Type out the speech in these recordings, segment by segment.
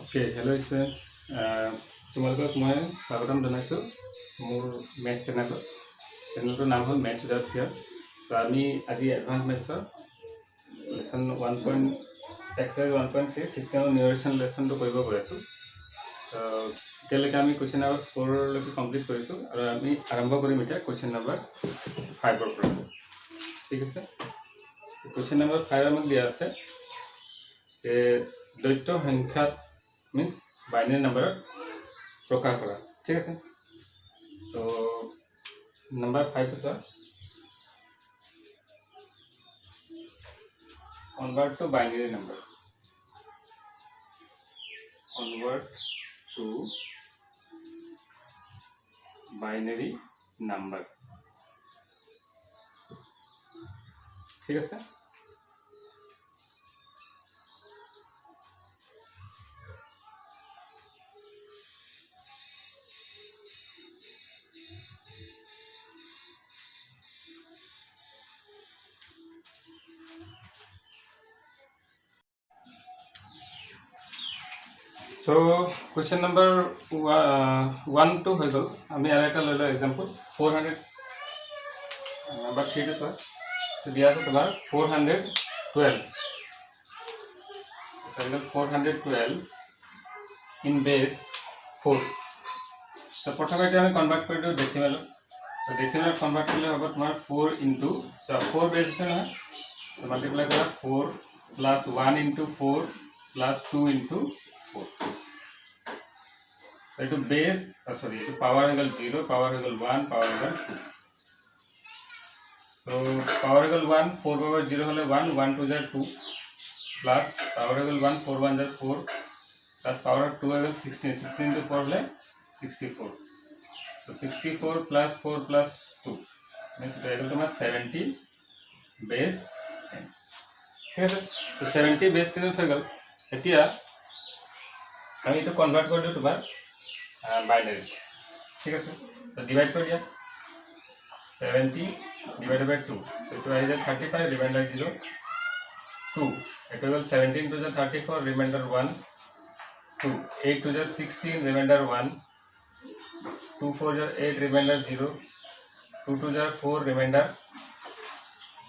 Okay, hello students. তোমালোকক মই স্বাগতম জনাইছো মোৰ মেথছ চেনেলটোৰ নাম হ'ল মেথছ উইদাউট ফিয়াৰ। তো আমি আজি এডভান্স মেথছৰ লেচন 1.3 চিষ্টেম অফ নিউমেৰেশ্যন লেচনটো কৰিব গৈ আছোঁ। তো এতিয়ালৈকে আমি কুৱেশ্যন নম্বৰ 4লৈকে কমপ্লিট কৰিছোঁ আৰু আমি আৰম্ভ কৰিম এতিয়া কুৱেশ্যন নম্বৰ 5ৰ পৰা। ঠিক আছে, কুৱেশ্যন নম্বৰ 5 আমাক দিয়া আছে যে দ্বৈত সংখ্যা means binary number प्रकार करा। ठीक है, तो number 5 sir convert to binary number, convert to binary number। ठीक है सर, सो क्वेश्चन नंबर 1 टू हो गल। आम लो एग्जाम्पल 400 नंबर 3 सर तो दिया तुम 412 इन बेस 4। तो प्रथम ये कन्भार्ट कर दियो डेसिमल। तो डेसिमल कन्भार्ट कर हम तुम 4 इंटू 4 बेस है ना, तो मल्टीप्लाई कर 4 प्लस 1 इंटू 4 प्लस 2 इंटू 4। तो बेस सॉरी ये पावर हो गल 0, पावर हो गल 1, पावर हो गल 2। तो पावर हो गल 1 4 पावर 0 हले 1 1 2 जार 2 प्लस पावर हो गल 1 4 1 जार 4 प्लस पावर 2 हो गल 16 16 इंटू 4 हले 64। तो 64 प्लस 4 प्लस 2 मीन्स इट हो तुम 70 बेस 10। ठीक है, तो 70 बेस 10 हो गल। एतिया हम ये कन्भार्ट कर दियो तुम बाइनरी। ठीक है, तो डिवाइड कर दिया 70 डिवाइडेड बाय 2, तो ये 35 रिमाइंडर 0 2 ये 17 two 34 reminder 1 2 8 two 16 reminder 1 2 4 8 reminder 0 2 2 4 reminder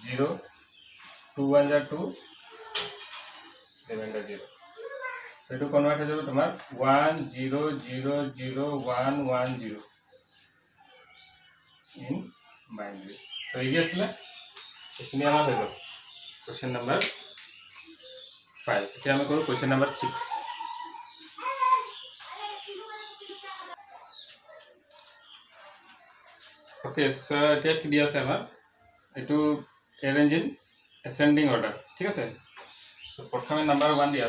0 2 1 2 reminder 0। तो ये कन्वर्ट हो जाए तुम 1 0 0 0 1 1 0 इन बाइनरी। तो ये आसले ये हो गल क्वेश्चन नंबर 5। इतना आम करूँ क्वेश्चन नंबर 6। ओके, सो इतना कि दिया आम you arrange in ascending order. ठीक है, तो प्रथम नंबर 1 दिया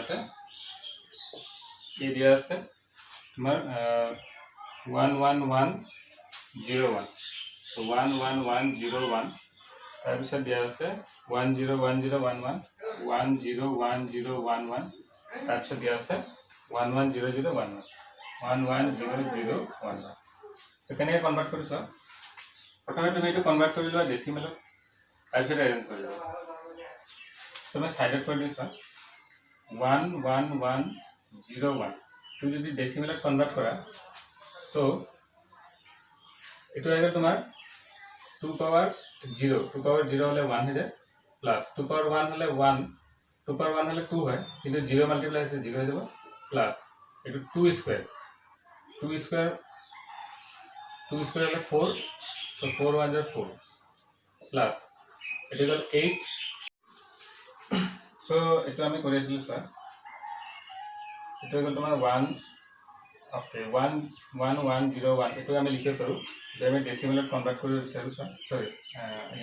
ये दिया तुम 1 1 1 0 1। तो 1 1 1 0 1 तार दिया 1 0 1 0 1 1 1 0 1 0 1 1 तार दिया 1 1 0 0 1 1 1 1 0 0 1 1। तो कैसे कन्भार्ट कर प्रथम तुम ये कन्भार्ट कर लो डेसिमल तार एरेंज कर लो। तो मैं साइड कर दी 1 1 1 0 1 तो जो डेसिमल कन्भार्ट करा सो ये तुम 2 पावर 0 हमें 1 हो जाए प्लस 2 पावर 1 हमें 1 2 पावर 1 हमें 2 है कि 0 मल्टीप्लाई से 0 हो जाए प्लस ये 2 स्क्वायर 2 स्क्वायर हमें 4 तो 4 1 4 प्लस ये 8। सो ये आम कर सर ये तुम 1 ओके 1 1 1 0 1 ये आम लिखे करूँ जो आम डेसिमल कन्भार्ट कर विचार सॉरी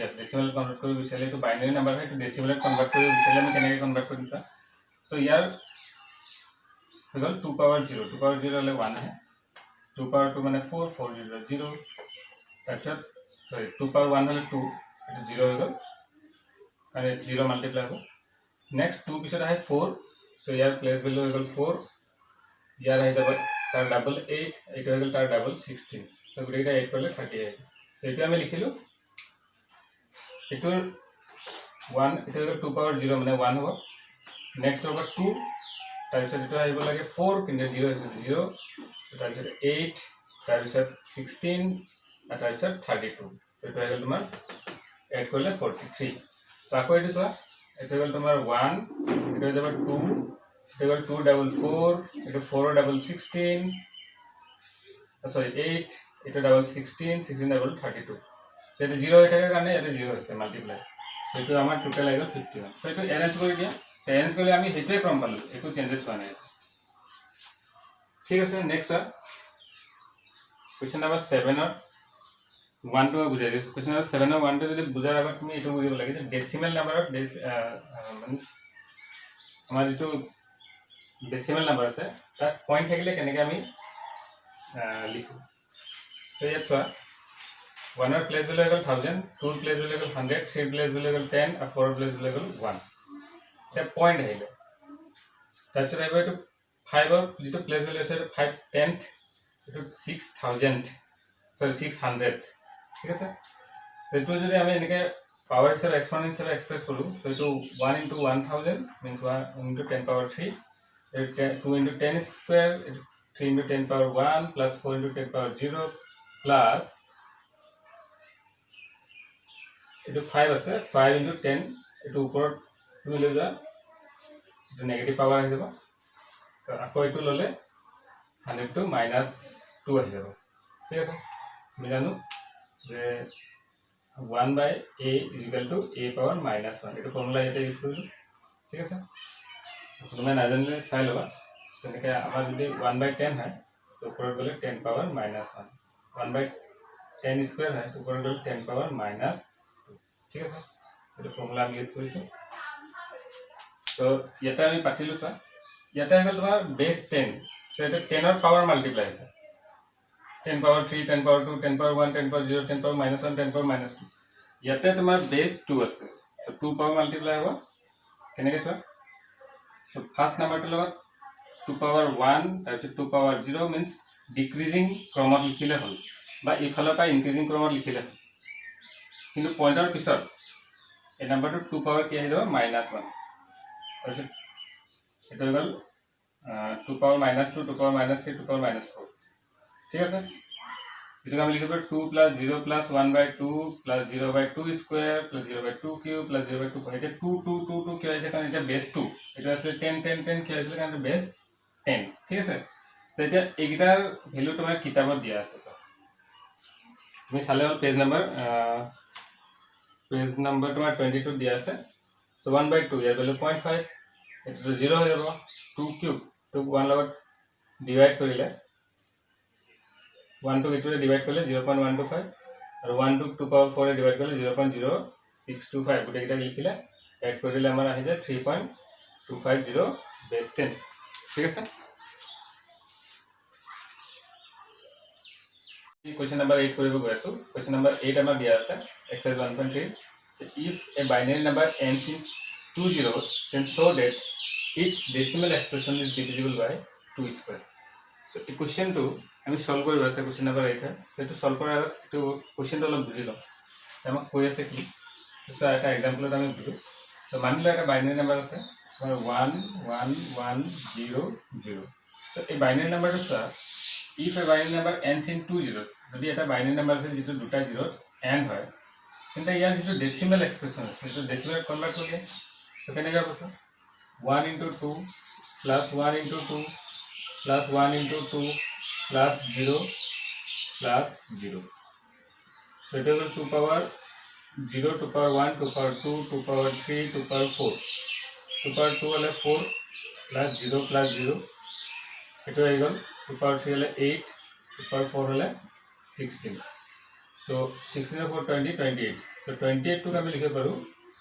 यस डेसिमल कन्भार्ट कर विचार ये बाइनरी नम्बर है डेसिमल कन्भार्ट कर विचार आम के कन्भार्ट कर सो यार हो गल 2 पावर 0 हमें 1 है 2 पावर 2 मैंने 4 4 0 0 तरह सॉरी 2 पावर 1 हमें 2 0 हो गल और 0 मल्टीप्लाई हो नेक्स्ट 2 पिछले है 4 सो यार प्लेस वैल्यू हो गल 4 यार है तार डबल 8 ये हो गल तार डबल 16 तो गोटे 8 पड़े 38 तो ये आम लिखिलु ये 1 ये 2 पावर 0 मैंने 1 हम नेक्स्ट होगा 2 তাৰপিছত এইটো আহিব লাগে 4 কিন্তু 0 হৈছে 0 তাৰপিছত 8 তাৰপিছত 16 আৰু তাৰপিছত 32 এইটো আহিল তোমাৰ এড কৰিলে 43 আকৌ এইটো চোৱা এইটো হ'ল তোমাৰ 1 এইটো হৈ যাব 2 এইটো হ'ল 2 ডাবল 4 এইটো 4 ডাবল 16 সৰি 8 এইটো ডাবল 16 16 ডাবল 32 এইটো 0 হৈ থাকে কাৰণে এইটো 0 হৈছে মাল্টিপ্লাই এইটো আমাৰ টোটাল আহিল 51 সো এইটো এৰেঞ্জ কৰি দিয়া এৰেঞ্জ কৰিলে আমি সেইটোৱে ক্ৰম পালো একো চেঞ্জেছ হোৱা নাই ঠিক আছে নেক্সট কোৱেশ্চন নম্বৰ 7 ৰ 1 2 বুজাই দিছো কোৱেশ্চন নম্বৰ 7 ৰ 1 2 যদি বুজাৰ আগত তুমি এইটো বুজিব লাগে যে ডেসিমেল নাম্বাৰত আমাৰ যেটো ডেসিমেল নাম্বাৰ আছে তাত পইণ্ট থাকিলে কেনেকৈ আমি লিখো তো ইয়াত চোৱা 1 ৰ প্লেস ভ্যালু হ'ল 1000 2 ৰ প্লেস ভ্যালু হ'ল 100 3 ৰ প্লেস ভ্যালু হ'ল 10 আৰু 4 ৰ প্লেস ভ্যালু হ'ল 1 এটা পইণ্ট আহিলে তাৰপিছত আহিব এইটো 5 ৰ যেটো প্লেস ভ্যালু আছে 5 10th এইটো 6000 সরি 600 ঠিক আছে এইটো যদি আমি এনেকে পাওয়ার হিসাবে এক্সপোনেন্ট হিসাবে এক্সপ্রেস কৰো সো এইটো 1 into 1000 means 1 into 10 power 3 2 into 10 square 3 into 10 power 1 plus 4 into 10 power 0 plus এইটো 5 আছে 5 into 10 এইটো ওপৰত তুমি লৈ যোৱা এইটো নেগেটিভ পাৱাৰ আহি যাব তো আকৌ এইটো ললে 100 to -2 আহি যাব ঠিক আছে আমি জানো যে 1 by a = a power -1 এইটো ফৰ্মুলা ইয়াতে ইউজ কৰিছো ঠিক আছে তুমি নাজানিলে চাই লবা তেনেকৈ আমাৰ যদি 1 by 10 হয় তো ওপৰত গলে 10 power -1 1 by 10 স্কয়াৰ হয় তো ওপৰত গলে 10 power -2 ঠিক আছে এইটো ফৰ্মুলা আমি ইউজ কৰিছো তো ইয়াতে আমি পাতিলো চা ইয়াতে হ'ল তোমাৰ বেস 10 সো এটা 10 ৰ পাৱাৰ মাল্টিপ্লাই আছে 10 power 3 10 power 2 10 power 1 10 power 0 10 power -1 10 power -2 ইয়াতে তোমাৰ বেস 2 আছে সো 2 পাৱাৰ মাল্টিপ্লাই হ'ব কেনেকৈ চোৱা সো ফাৰ্স্ট নাম্বাৰটো লগত 2 power 1 তাৰপিছত 2 power 0 means ডিক্ৰিজিং ক্ৰমত লিখিলে হ'ল বা ইফালৰ পৰা ইনক্ৰিজিং ক্ৰমত লিখিলে হ'ল কিন্তু পইণ্টৰ পিছত এই নাম্বাৰটো 2 power কি আহি যাব -1 তাৰপিছত এটা হৈ গ'ল 2 power -2 2 power -3 2 power -4 ঠিক আছে যেটা আমি লিখব 2 plus 0 plus 1 by 2 plus 0 by 2 square plus 0 by 2 cube plus 0 by 2 এটা 2 2 2 2 কি হয়েছে কারণ এটা বেস 2 এটা আসলে 10 10 10 কি হয়েছিল কারণ এটা বেস 10 ঠিক আছে তো এটা এইটার ভ্যালু তোমার কিতাবত দিয়া আছে সব তুমি চালে হল পেজ নাম্বার তোমার 22 দিয়া আছে সো 1 by 2 এর ভ্যালু 0.5 এটা 0 হয়ে যাব 2 কিউব 2 1 লগত ডিভাইড কৰিলে 1 to 8 रे डिवाइड करले 0.125 और 1 to 2 power 4 रे डिवाइड करले 0.0625 गुटे किटा लिखिले ऐड कर दिले हमरा आहि जाय 3.250 बेस 10 ठीक আছে এই क्वेश्चन नंबर 8 কৰিব গৈ আছো क्वेश्चन नंबर 8 আমাৰ দিয়া আছে exercise 1.3 if a binary number ends in 2 zeros then show that its decimal expression is divisible by 2 square so এই क्वेश्चनটো আমি সলভ কৰিব আছে क्वेश्चन नंबर 8 है সেটো সলভ কৰাৰ আগত এটো क्वेश्चनটো অলপ বুজি লওঁ আমাক কৈ আছে কি সো এটা एग्जांपलত আমি বুজো সো মানিলে এটা বাইনাৰি নাম্বাৰ আছে 1 1 1 0 0 সো এই বাইনাৰি নাম্বাৰটো চোৱা if a binary number ends in 2 zeros যদি এটা বাইনাৰি নাম্বাৰ আছে যেটো দুটা জিৰো এন্ড হয় কিন্তু ইয়াৰ যেটো ডেসিমেল এক্সপ্ৰেছন আছে সেটো ডেসিমেল কনভাৰ্ট কৰিলে সো কেনেকৈ হ'ব 1 into 2 plus 1 into 2 plus 1 into 2 plus 0 plus 0 so it will 2 power 0 2 power 1 2 power 2 2 power 3 2 power 4 2 power 2 hole 4 plus 0 plus 0 it will 2 power 3 hole 8 2 power 4 hole 16 so 16 4 20 28 so 28 to আমি লিখে পাৰো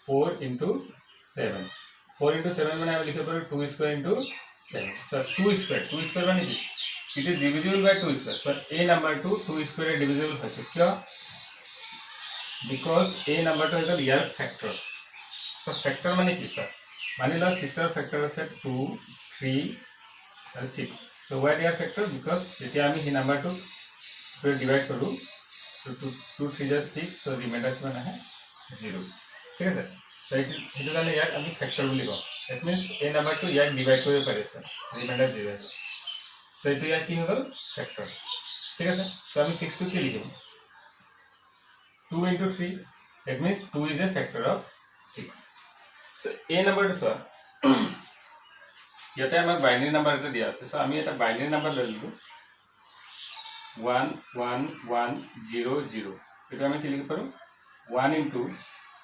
4 into 7 4 into 7 মানে আমি লিখে পাৰো 2 square into 7 so 2 square মানে কি it is divisible by 2 square but a number to 2 square is divisible hoise kya because a number to is real factor so factor mane ki sir manila 6 er factor ase 2 3 and 6 so why they are factor because jeti ami hi number to divide karu so 2 3 is 6 so remainder kiman ahe 0 ঠিক আছে সেইটো কাৰণে ইয়াক আমি factor বুলি কওঁ that means এই নাম্বাৰটো ইয়াক ডিভাইড কৰিব পাৰিছে ৰিমাইণ্ডাৰ 0 সো এইটো ইয়াক কি হৈ গ'ল ফেক্টৰ ঠিক আছে সো আমি 6 টো কি লিখিম 2 into 3 that means 2 is a factor of 6 so a number to so yata amak binary number eta dia ase so ami eta binary number লৈ লিখো 1 1 1 0 0 eto ami ki likhi paru 1 into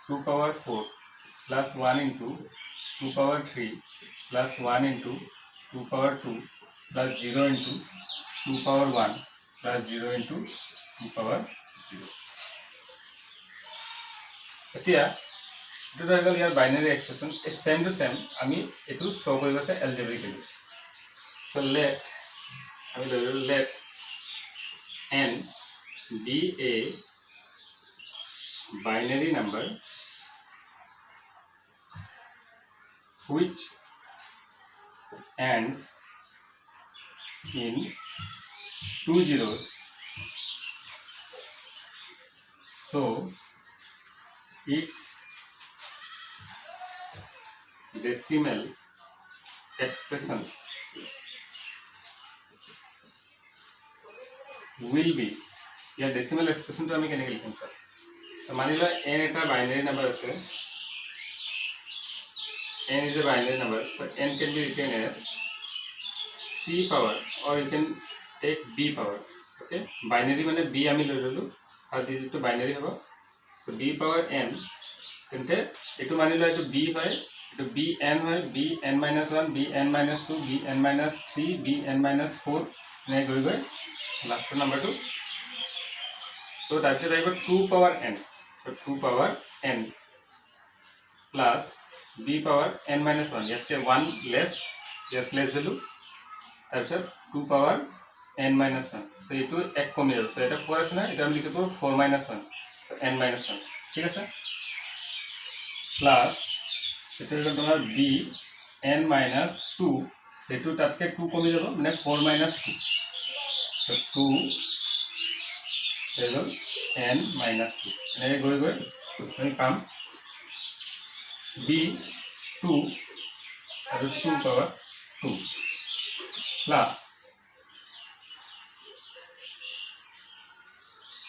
2 power 4 plus 1 into 2 power 3 plus 1 into 2 power 2 plus 0 into 2 power 1 plus 0 into 2 power 0 এতিয়া এটো হৈ গ'ল ইয়াৰ binary expression এ same to same আমি এটো শো কৰিব আছে এলজেব্ৰিকলি সো লেট আমি let n be a binary number which ends in 2 zeros so its decimal expression will be या decimal expression तो हमें कहने के लिए सर तो मान लो n एक binary number है n is a binary number so n can be written as c power or you can take b power okay binary माने b आमी ले लो और this is to binary होगा so b power n তেন্তে এটো মানি লয় এটো b হয় এটো bn হয় bn - 1 bn - 2 bn - 3 bn - 4 নে গৈ গৈ লাস্ট নাম্বারটো তো তাৰপিছত আহিব 2 power n so 2 power n plus b power n - 1 ইয়াতে 1 লেস ইয়াৰ প্লেস ভ্যালু তাৰপিছত 2 power n - 1 so এটো এক কমি যাব so এটা 4 আছে না এটা আমি লিখিব 4 - 1 so n - 1 ঠিক আছে প্লাস এটা হলো তোমার b n - 2 এটো তাতকে 2 কমি যাব মানে 4 - 2 so 2 হলো n - 2 এই গৈ গৈ আমি পাম b 2 আৰু 2 পাৱাৰ 2 প্লাস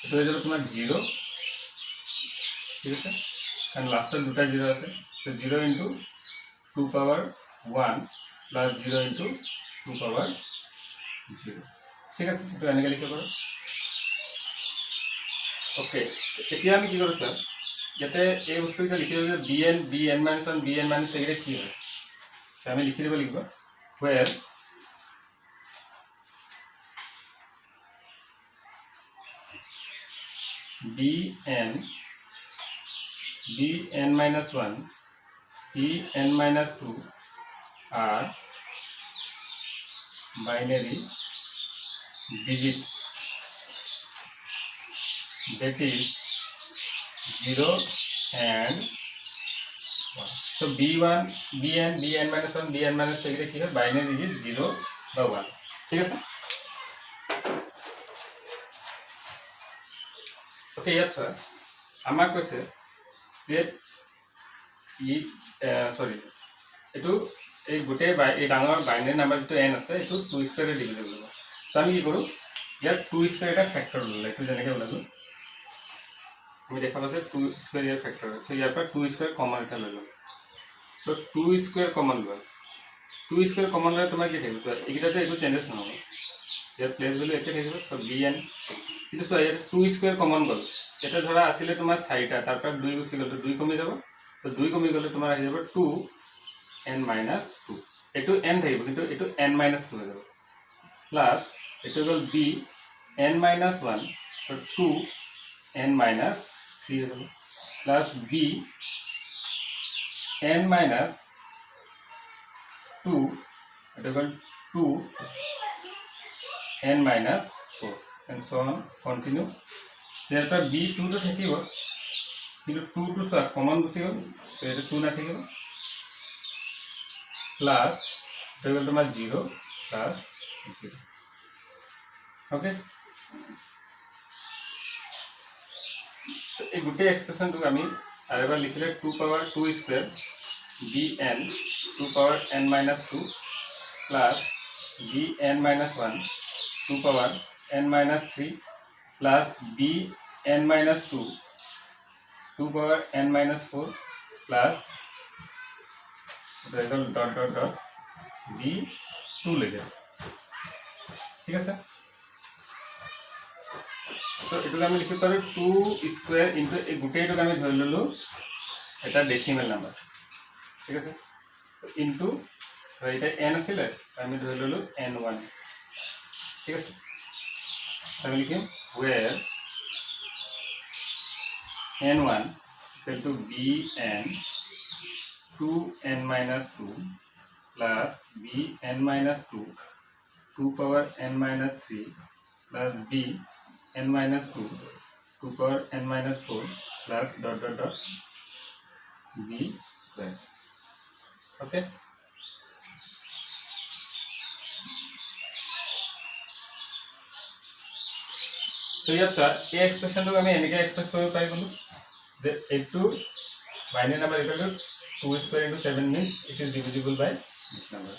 এটা হলো তোমার 0 ঠিক আছে and last দুটা 0 আছে so 0 into 2 power 1 plus 0 into 2 power 0 ঠিক আছে তো এনেকে লিখে পারো ওকে এতিয়া আমি কি করব স্যার যাতে এই বস্তুটা লিখে দিলে bn bn - 1 bn - 2 এটা কি হয় তো আমি লিখে দেব লিখব where bn bn - 1 bn - 2 are binary digits that is 0 and 1 so b1 bn bn - 1 bn - 2 এটা কি হয় বাইনারি ডিজিট 0 বা 1 ঠিক আছে ওকে ইয়াত আমাক কৈছে যে ই সরি এটো এই গোটে এই ডাঙৰ বাইনাৰি নাম্বাৰ যেটো n আছে এটো 2 স্কয়াৰে ডিভিজিবল হ'ব সো আমি কি কৰো ইয়াত 2 স্কয়াৰ এটা ফ্যাক্টৰ ললে এটো যেনেকে ওলালো আমি দেখা পাছে 2 স্কয়াৰ ইয়াৰ ফ্যাক্টৰ সো ইয়াৰ পৰা 2 স্কয়াৰ কমন এটা ললো সো 2 স্কয়াৰ কমন লল 2 স্কয়াৰ কমন ললে তোমাৰ কি থাকিব সো এইকিটাতে একো চেঞ্জেস নহব ইয়াৰ প্লেস ভ্যালু একে থাকিব সো bn কিন্তু সো ইয়াৰ 2 স্কয়াৰ কমন গল এটা ধৰা আছিল তোমাৰ 4টা তাৰ পৰা 2 গুছি গল 2 কমি যাব তো 2 কমি গলে তোমাৰ আহি যাব 2 n - 2 এটো n থাকিব কিন্তু এটো n - 2 হৈ যাব প্লাস এটো গল b n - 1 so 2 n - 3 হৈ যাব প্লাস b n - 2 এটো গল 2 n - 4 and so on continue সেটা b2 তো থাকিব কিন্তু 2 to কমন গুছি গল তো এটা 2 না থাকিব প্লাস এটা গল তোমার 0 প্লাস 0 ওকে এই গোটে এক্সপ্রেশনটো আমি আর এবার লিখলে 2 পাওয়ার 2 স্কোয়ার bn 2 পাওয়ার n minus 2 plus bn minus 1 2 পাওয়ার n minus 3 plus bn minus 2 2 পাওয়ার n minus 4 plus dot dot dot b2 লিখে, ঠিক আছে। তো এটুকু আমি লিখিব পাৰোঁ 2 স্কোয়াৰ ইন্টু এই গোটেইটুক আমি ধৰি ললোঁ এটা ডেসিমেল নাম্বাৰ, ঠিক আছে। ইন্টু এটা n আছিলে আমি ধৰি ললোঁ n1, ঠিক আছে। আমি লিখিম where n1 equal to bn 2n minus 2 plus bn minus 2 2 power n minus 3 plus bn minus 2 2 power n minus 4 plus dot dot dot b square. Okay. So here sir, a expression to আমি এনেকে express কৰিব পাৰি গলো যে এইটো binary number equal to 2 square into 7 means it is divisible by this number.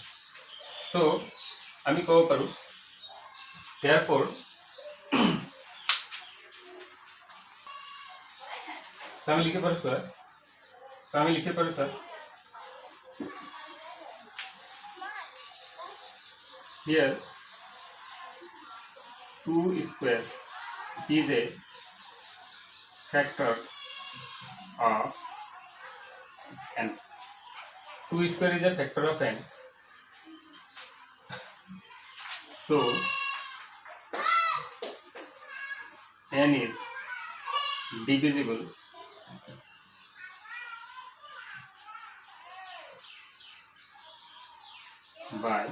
So আমি কব পাৰো therefore আমি লিখে পাৰো sir here 2 square is a factor of n. 2 square is a factor of n. So n is divisible by